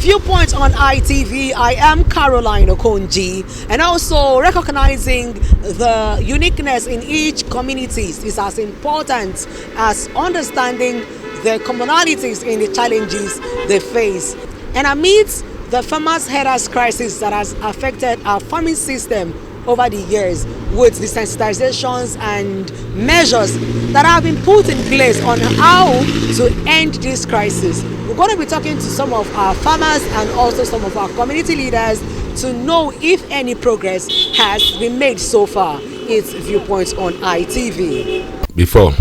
Viewpoint on ITV. I am Caroline Okonji, and also recognizing the uniqueness in each community is as important as understanding the commonalities in the challenges they face. And amidst the farmers' herders crisis that has affected our farming system over the years, with the sensitizations and measures that have been put in place on how to end this crisis, we're going to be talking to some of our farmers and also some of our community leaders to know if any progress has been made so far. It's Viewpoints on ITV. Before,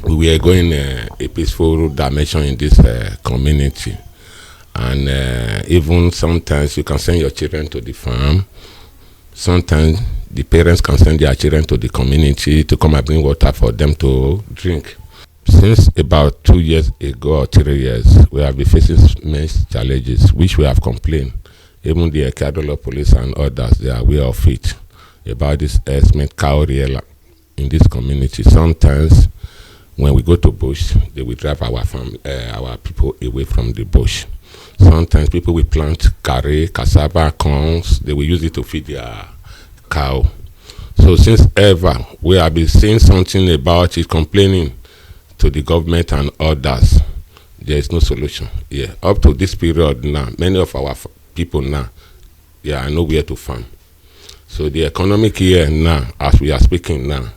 we were going a peaceful dimension in this community, and even sometimes you can send your children to the farm. Sometimes the parents can send their children to the community to come and bring water for them to drink. Since about 2 years ago or 3 years, we have been facing many challenges, which we have complained. Even the Ekadolo police and others, they are aware of it, about this estimate cowriel in this community. Sometimes when we go to bush, they will drive our people away from the bush. Sometimes people will plant curry, cassava, corns. They will use it to feed their cow. So since ever, we have been saying something about it, complaining to the government and others. There is no solution. Yeah, up to this period now, many of our people now, they are nowhere to farm. So the economic year now, as we are speaking now,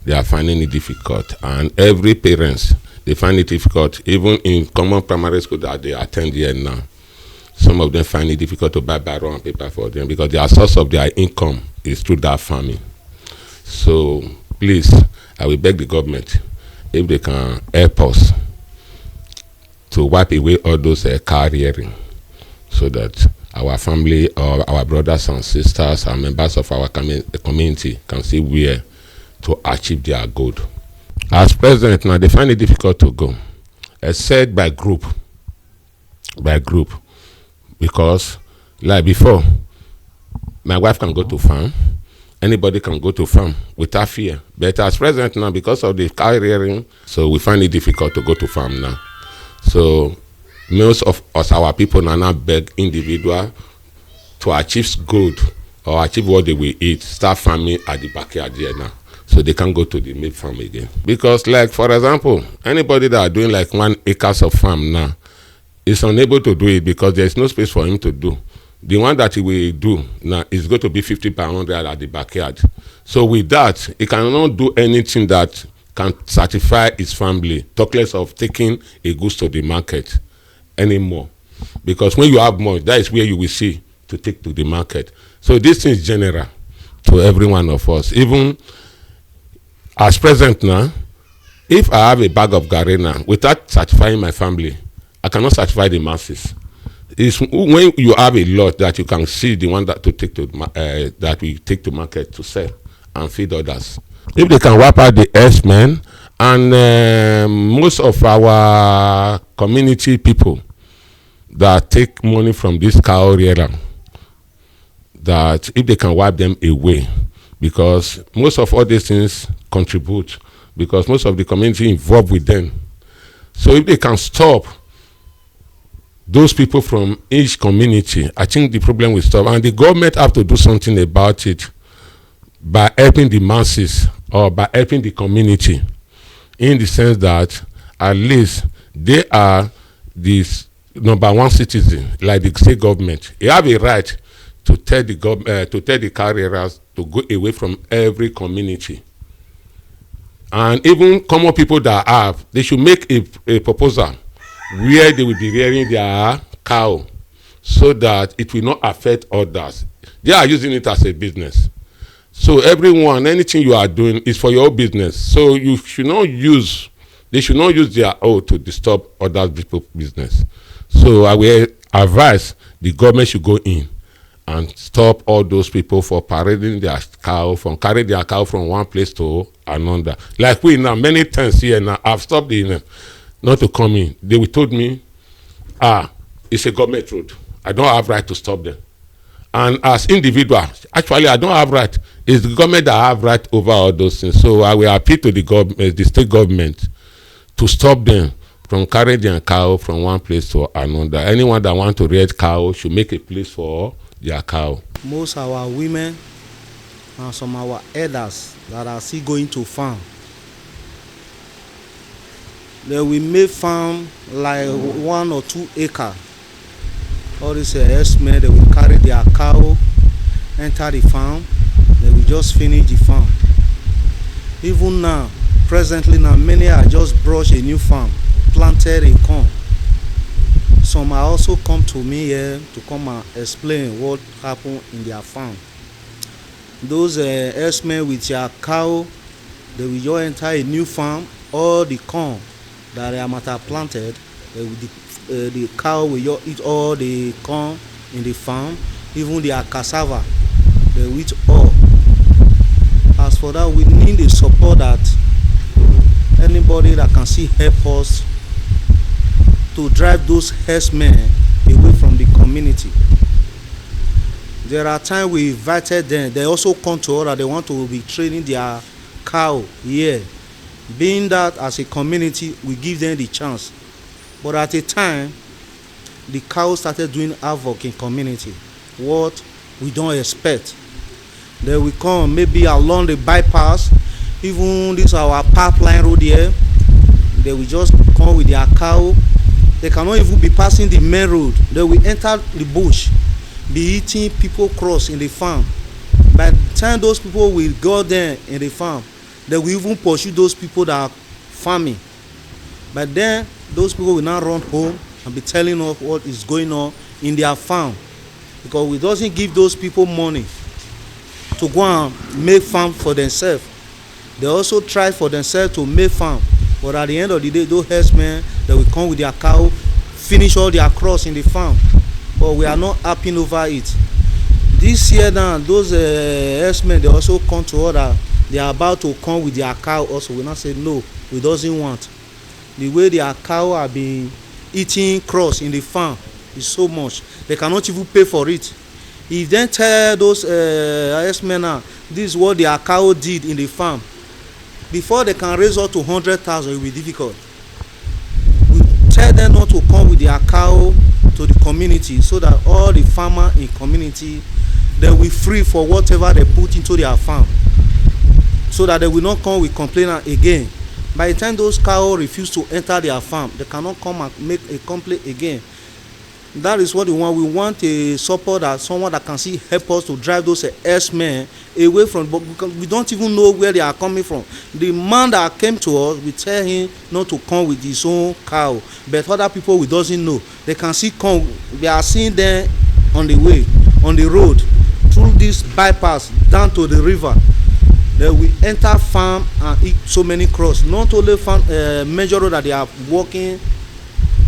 they are finding it difficult. And every parents, they find it difficult, even in common primary school that they attend here now. Some of them find it difficult to buy barrel and paper for them because their source of their income is through that farming. So please, I will beg the government if they can help us to wipe away all those carrying, so that our family or our brothers and sisters and members of our community can see where to achieve their goal. As president now, they find it difficult to go, except by group, because like before, my wife can go to farm, anybody can go to farm without fear. But as president now, because of the careering, so we find it difficult to go to farm now. So most of us, our people now beg individual to achieve good or achieve what they will eat, start farming at the backyard here now, so they can go to the main farm again. Because like, for example, anybody that are doing like 1 acre of farm now is unable to do it because there is no space for him to do. The one that he will do now is going to be 50 per 100 at the backyard. So with that, he cannot do anything that can satisfy his family, talk less of taking a goods to the market anymore. Because when you have more, that is where you will see to take to the market. So this thing is general to every one of us. Even as present now, if I have a bag of garri now, without satisfying my family, I cannot satisfy the masses. It's when you have a lot that you can see the one that to take to that we take to market to sell and feed others. If they can wipe out the S-men and most of our community people that take money from this cow rearer, that if they can wipe them away, because most of all these things contribute, because most of the community involved with them. So if they can stop those people from each community, I think the problem will stop. And the government have to do something about it by helping the masses or by helping the community, in the sense that at least they are the number one citizen, like the state government. They have a right to tell the to tell the carriers to go away from every community. And even common people that have, they should make a proposal where they will be rearing their cow so that it will not affect others. They are using it as a business. So everyone, anything you are doing is for your business. So you should not use, they should not use their own to disturb other people's business. So I will advise the government should go in and stop all those people for parading their cow, from carrying their cow from one place to another. Like we now, many times here now, I've stopped the not to come in. They will told me, it's a government road. I don't have right to stop them. And as individuals, actually, I don't have right. It's the government that have right over all those things. So I will appeal to the government, the state government, to stop them from carrying their cow from one place to another. Anyone that want to rear cow should make a place for their cow. Most our women and some our elders that are still going to farm, they will make farm like 1 or 2 acres. All these herdsmen, they will carry their cow, enter the farm, they will just finish the farm. Even now, presently now, many are just brush a new farm, planted a corn. Some are also come to me here to come and explain what happened in their farm. Those herdsmen with their cow, they will just enter a new farm. All the corn that they might have planted, the cow will just eat all the corn in the farm, even their cassava, they will eat all. As for that, we need the support that anybody that can see help us to drive those herdsmen away from the community. There are times we invited them, they also come to us that they want to be training their cow here. Being that as a community, we give them the chance. But at a time, the cow started doing havoc in community, what we don't expect. They will come maybe along the bypass, even this our pipeline road here, they will just come with their cow. They cannot even be passing the main road. They will enter the bush, be eating people cross in the farm. By the time those people will go there in the farm, they will even pursue those people that are farming. But then those people will now run home and be telling us what is going on in their farm, because we doesn't give those people money to go and make farm for themselves. They also try for themselves to make farm, but at the end of the day, those herdsmen, they will come with their cow, finish all their crops in the farm, but we are not happy over it. This year now, those herdsmen, they also come to order. They are about to come with their cow also. We not say no, we doesn't want. The way their cow have been eating cross in the farm is so much, they cannot even pay for it. If then tell those herdsmen now, this is what their cow did in the farm, before they can raise up to 100,000, it will be difficult. We tell them not to come with their cow to the community, so that all the farmers in community, they will free for whatever they put into their farm, so that they will not come with complaint again. By the time those cows refuse to enter their farm, they cannot come and make a complaint again. That is what we want. We want a support, that someone that can see help us to drive those herdsmen away from, but we don't even know where they are coming from. The man that came to us, we tell him not to come with his own cow, but other people we doesn't know, they can see come. We are seeing them on the way, on the road, through this bypass down to the river. They will enter farm and eat so many crops. Not only farm, major road that they are walking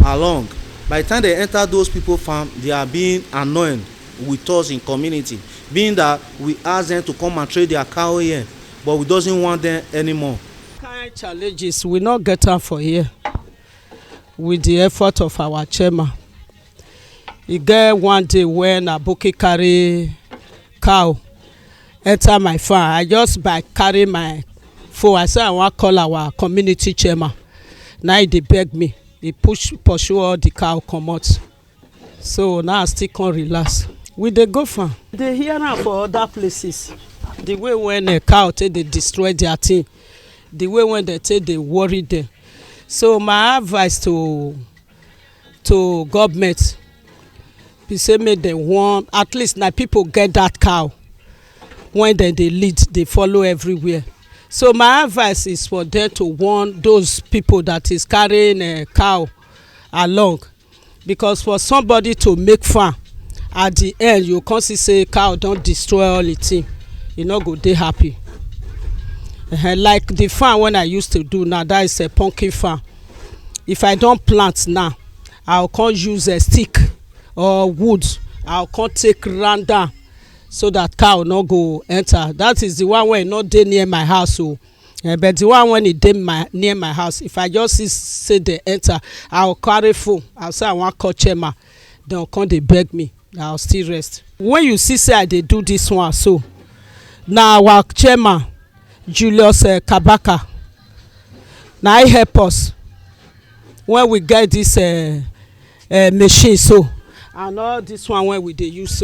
along. By the time they enter those people farm, they are being annoyed with us in community, being that we ask them to come and trade their cow here, but we doesn't want them anymore. Kind challenges we not get am for here with the effort of our chairman. E get one day when Aboki carry cow enter my farm. I just by carry my phone, I say I want call our community chairman. Now they beg me. They pursue all the cow comot. So now I still can't relax. We dey go farm. They hear am for other places. The way when a cow take they destroy their thing, the way when they take they worry them. So my advice to government be say make them want at least now people get that cow. When they lead, they follow everywhere. So my advice is for them to warn those people that is carrying a cow along, because for somebody to make farm, at the end you can't see say cow don't destroy all the thing, you no go dey happy. Like the farm when I used to do now, that is a pumpkin farm. If I don't plant now, I'll can't use a stick or wood, I'll can't take round down, so that cow no go enter. That is the one wey not dey near my house. So but the one when it dey near my house, if I just say they enter, I'll carry phone, I'll say I want call chairman, they'll come they beg me, I'll still rest. When you see say I dey do this one, so now our chairman Julius Kabaka, now he help us. when we get this machine so, and all this one when we dey use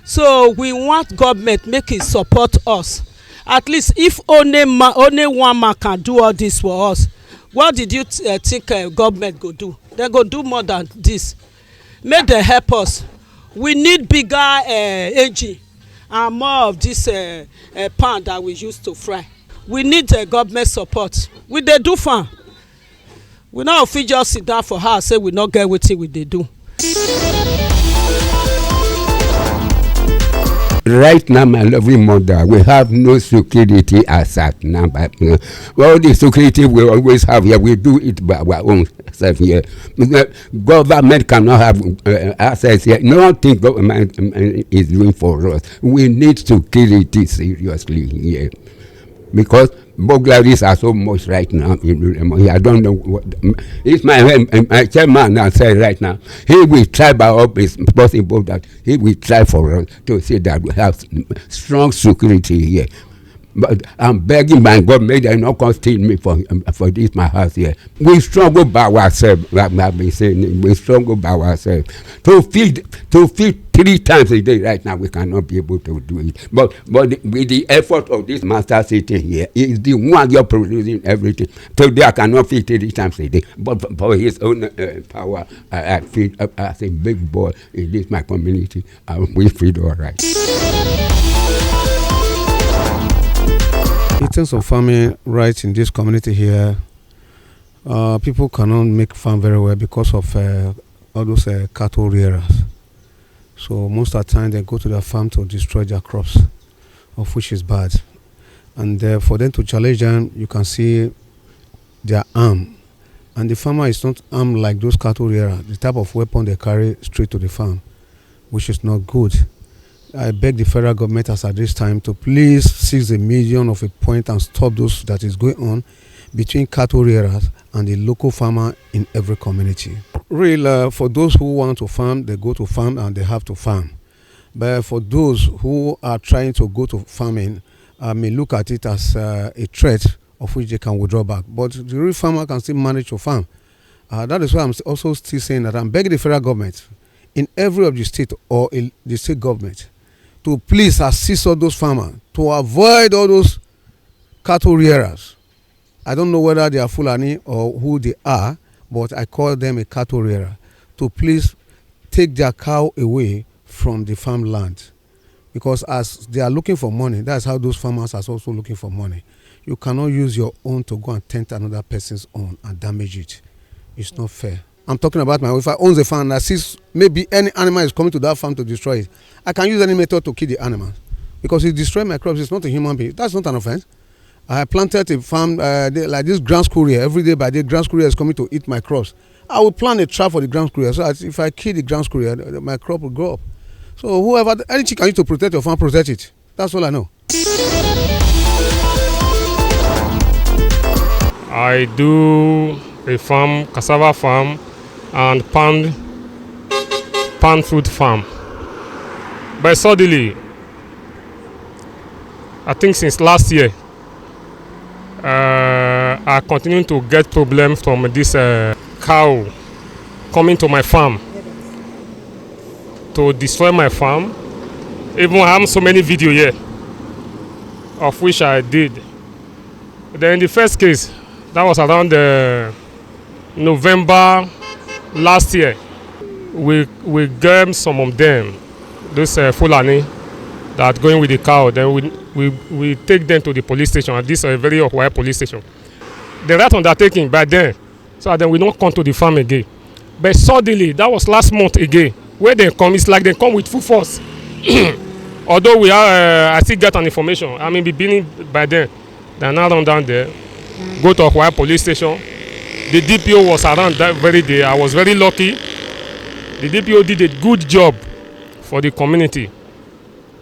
so we want government make e support us. At least if only one man can do all this for us, what did you think government go do? They go do more than this. Make dem help us. We need bigger engine and more of this pan that we use to fry. We need government support. We dey do farm. We no fit just sit down for house say we no get wetin we dey do. Right now, my lovely mother, we have no security as at now. All the security we always have here, we do it by our own self here. Government cannot have access here. Nothing government is doing for us. We need security seriously here. Because burglaries are so much right now. I don't know what. It's my chairman now said right now. He will try by all means possible that he will try for us to see that we have strong security here. But I'm begging my God, may they not come steal me for this my house here. We struggle by ourselves. I've been saying we struggle by ourselves to feed 3 times a day. Right now, we cannot be able to do it. But with the effort of this master sitting here, he is the one you're producing everything. Today, I cannot feed 3 times a day. But for his own power, I feed as a big boy in this my community. We feed all right. In terms of farming rights in this community here, people cannot make farm very well because of all those cattle rearers. So most of the time they go to their farm to destroy their crops, of which is bad. And for them to challenge them, you can see they are armed. And the farmer is not armed like those cattle rearers, the type of weapon they carry straight to the farm, which is not good. I beg the federal government as at this time to please seize the median of a point and stop those that is going on between cattle rearers and the local farmer in every community. Real, for those who want to farm, they go to farm and they have to farm. But for those who are trying to go to farming, I may look at it as a threat of which they can withdraw back. But the real farmer can still manage to farm. That is why I'm also still saying that I'm begging the federal government in every of the state or in the state government to please assist all those farmers to avoid all those cattle rearers. I don't know whether they are Fulani or who they are, but I call them a cattle rearer, to please take their cow away from the farmland. Because as they are looking for money, that's how those farmers are also looking for money. You cannot use your own to go and tent another person's own and damage it. It's not fair. I'm talking about my wife. If I own the farm and I see maybe any animal is coming to that farm to destroy it, I can use any method to kill the animal. Because it destroyed my crops. It's not a human being. That's not an offense. I planted a farm like this ground squirrel. Every day by day, ground squirrel is coming to eat my crops. I will plant a trap for the ground squirrel. So that if I kill the ground squirrel, my crop will grow up. So whoever, anything can use to protect your farm, protect it. That's all I know. I do a farm, cassava farm, and pan fruit farm. But suddenly, I think since last year, I continue to get problems from this cow coming to my farm to destroy my farm. Even I have so many videos here of which I did. Then in the first case, that was around November last year. We get some of them, those Fulani that going with the cow. Then we take them to the police station, and this is a very wide police station. The right undertaking by then, so then we don't come to the farm again. But suddenly, that was last month again, where they come, it's like they come with full force. Although we are, I still get an information. I mean, beginning by then, they now run down there, go to Okwaya police station. The DPO was around that very day. I was very lucky. The DPO did a good job for the community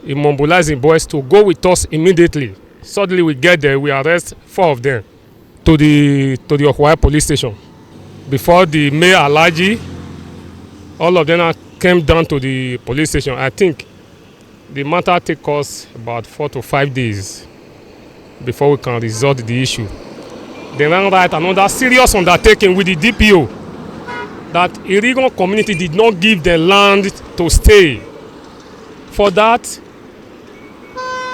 in mobilizing boys to go with us immediately. Suddenly we get there, we arrest 4 of them to the Okwaya police station. Before the Mayor Alaji, all of them came down to the police station. I think the matter took us about 4 to 5 days before we can resolve the issue. They ran right another serious undertaking with the DPO that Irigon community did not give them land to stay. For that,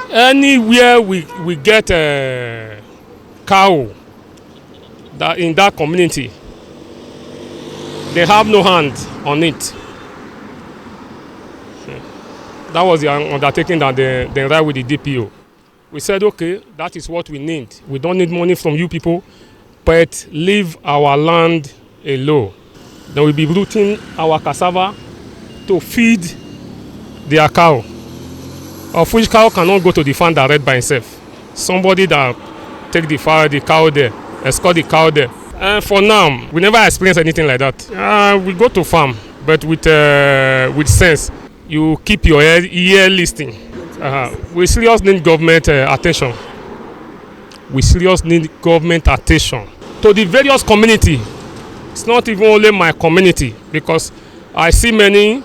anywhere we get a cow that in that community, they have no hand on it. That was the undertaking that they write with the DPO. We said, okay, that is what we need. We don't need money from you people, but leave our land alone. Then we'll be rooting our cassava to feed their cow, of which cow cannot go to the farm direct by itself. Somebody that take the cow there, escort the cow there. And for now, we never experienced anything like that. We go to farm, but with sense. You keep your ear listening. We seriously need government attention. We seriously need government attention to the various community. It's not even only my community, because I see many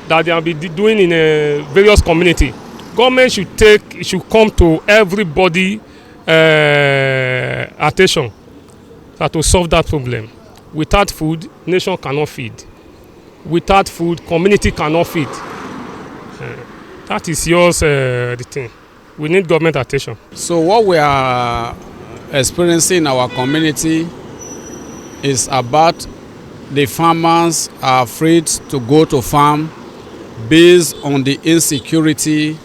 that they will be doing in various community. Government should come to everybody attention to solve that problem. Without food, nation cannot feed. Without food, community cannot feed. That is yours, the thing. We need government attention. So what we are experiencing in our community is about the farmers are afraid to go to farm based on the insecurity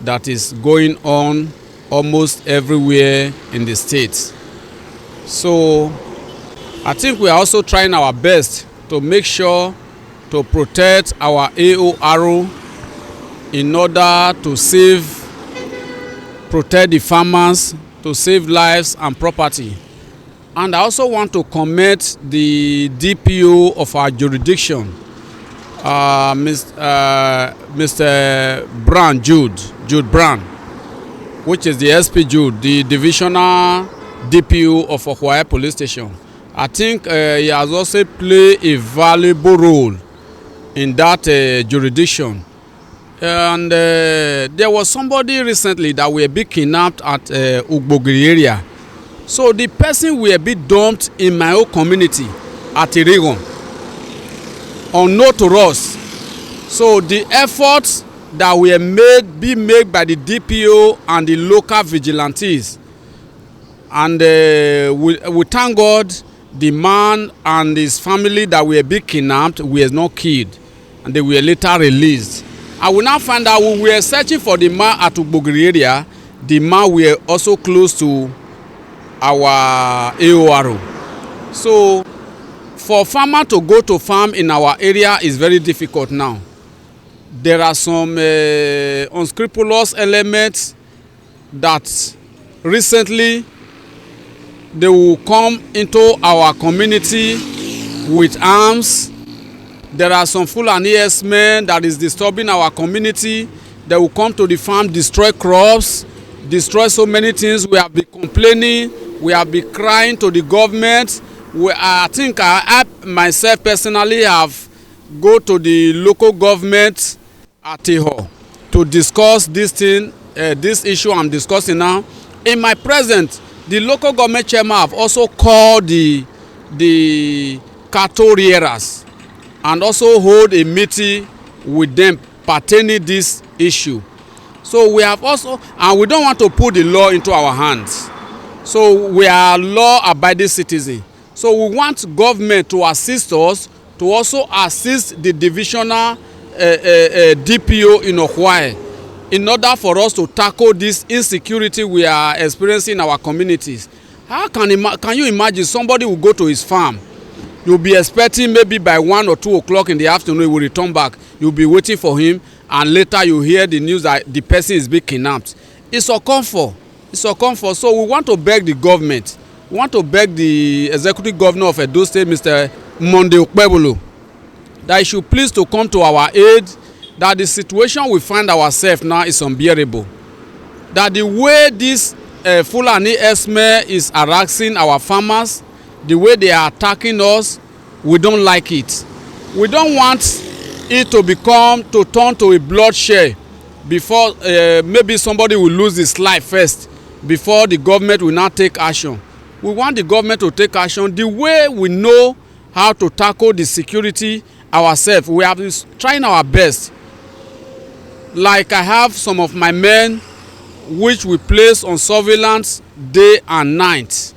that is going on almost everywhere in the state. So I think we are also trying our best to make sure to protect our AORO in order to protect the farmers, to save lives and property. And I also want to commend the DPO of our jurisdiction, Mr. Brown, Jude Brown, which is the SP Jude, the divisional DPO of Okwaya Police Station. I think he has also played a valuable role in that jurisdiction. And there was somebody recently that were being kidnapped at Ugbogiri area. So the person will be dumped in my own community at Irigon, unknown to us. So the efforts that were made by the DPO and the local vigilantes, and we thank God the man and his family that were being kidnapped were not killed, and they were later released. I will now find out when we were searching for the man at Ugbogiri area, the man were also close to our AORO. So for farmer to go to farm in our area is very difficult now. There are some unscrupulous elements that recently they will come into our community with arms. There are some Fulani men that is disturbing our community. They will come to the farm, destroy crops, destroy so many things. We have been complaining. We have been crying to the government. I think I myself personally have go to the local government at Iho to discuss this thing, this issue I'm discussing now. In my presence, the local government chairman have also called the cattle rearers and also hold a meeting with them pertaining this issue. So we have also, and we don't want to put the law into our hands. So we are law-abiding citizens. So we want government to assist us, to also assist the divisional DPO in Okwaya in order for us to tackle this insecurity we are experiencing in our communities. How can you imagine somebody will go to his farm? You'll be expecting maybe by 1 or 2 o'clock in the afternoon he will return back. You'll be waiting for him, and later you hear the news that the person is being kidnapped. It's a comfort. It's a comfort. So we want to beg the government. We want to beg the executive governor of Edo State, Mr. Monday Okpebolo, that he should please to come to our aid, that the situation we find ourselves now is unbearable. That the way this Fulani Esme is harassing our farmers, the way they are attacking us, we don't like it. We don't want it to turn to a bloodshed before maybe somebody will lose his life first before the government will not take action. We want the government to take action the way we know how to tackle the security ourselves. We have been trying our best. Like I have some of my men which we place on surveillance day and night,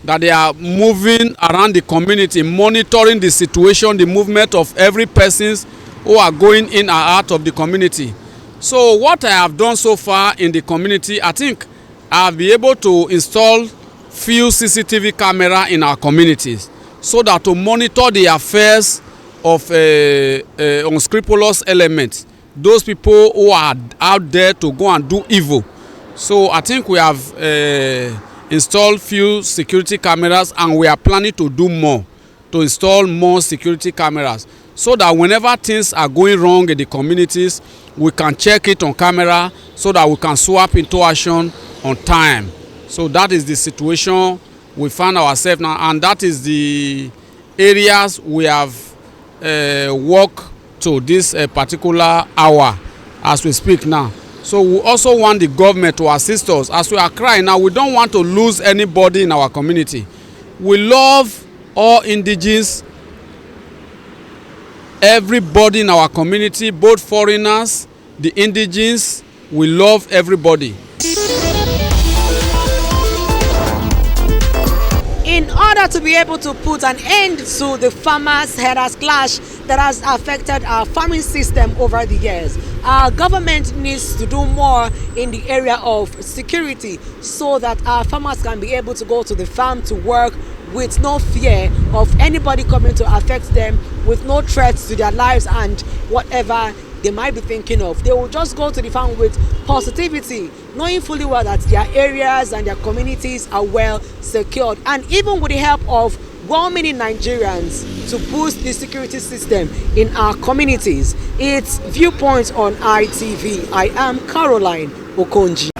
that they are moving around the community, monitoring the situation, the movement of every persons who are going in and out of the community. So what I have done so far in the community, I think I have been able to install few CCTV camera in our communities, so that to monitor the affairs of unscrupulous elements, those people who are out there to go and do evil. So I think we have installed few security cameras, and we are planning to do more, to install more security cameras, so that whenever things are going wrong in the communities, we can check it on camera, so that we can swap into action on time. So that is the situation we find ourselves now, and that is the areas we have worked to this particular hour as we speak now. So we also want the government to assist us as we are crying now. We don't want to lose anybody in our community. We love all indigenes, everybody in our community, both foreigners, the indigenes. We love everybody. In order to be able to put an end to the farmers-herders clash that has affected our farming system over the years, our government needs to do more in the area of security, so that our farmers can be able to go to the farm to work with no fear of anybody coming to affect them, with no threats to their lives and whatever they might be thinking of. They will just go to the farm with positivity, knowing fully well that their areas and their communities are well secured. And even with the help of well-meaning Nigerians to boost the security system in our communities. It's Viewpoint on ITV. I am Caroline Okonji.